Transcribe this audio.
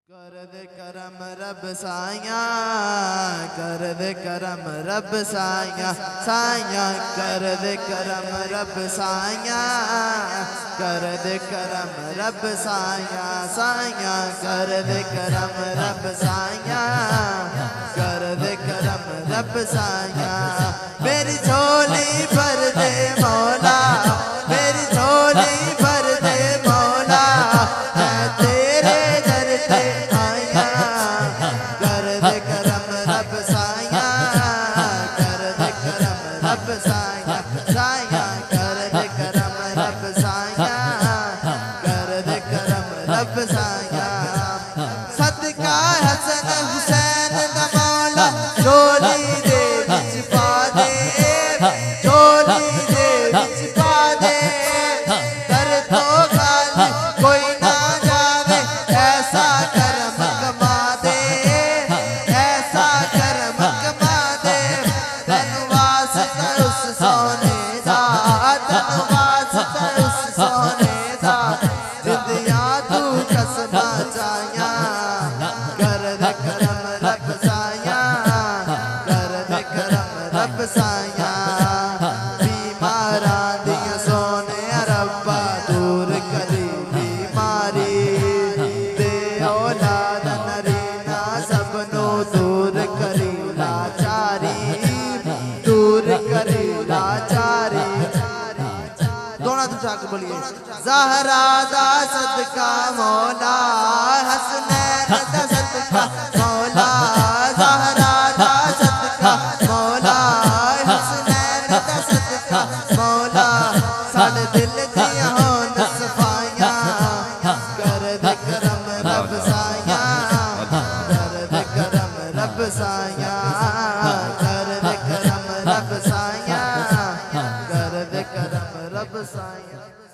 کر دے کرم رب سائیاں، کر دے کرم رب سائیاں، سائیاں کر دے کرم رب سائیاں، کر دے کرم رب سائیاں، سائیاں کر دے کرم رب سائیاں، کر دے کرم رب سائیاں، میری جھولی بھر دے مولا، میری جھولی بھر دے مولا، میں تیرے در تے آیا، کر دے کرم رب سائیاں، کر دے کرم رب سائیاں، سائیاں کر دے کرم رب سائیاں، کر دے کرم رب سائیاں، صدقہ حسن حسین دا مولا جھولی دے وچ پا دے، جھولی دے وچ پا دے، در تو خالی کوئی نہ جاوے، ایسا کرم کما دے، ایسا کرم کما دے، تن واسطہ اس سونے دا، تن واسطہ اس سونے دا، جدیاں تو قسمہ چاہیاں، کر دے کرم رب سائیاں، کر دے کرم رب سائیاں، بیماراں دیاں سونے ربا دور کری بیماری، دے اولاد نرینا سب نو دور کری لاچاری، دور کری لاچاری، دونوں تو چاک بولیے، زہرا دا صدقہ مولا، حسنین دا صدقہ مولا، زہرا دا صدقہ مولا، حسنین دا صدقہ مولا، ساڑھے دل دیاں ہون صفائیاں، کر دے کرم رب سائیاں، کر دے کرم رب سائیاں، کر دے کرم رب سائیاں، کر دے کرم رب سائیاں۔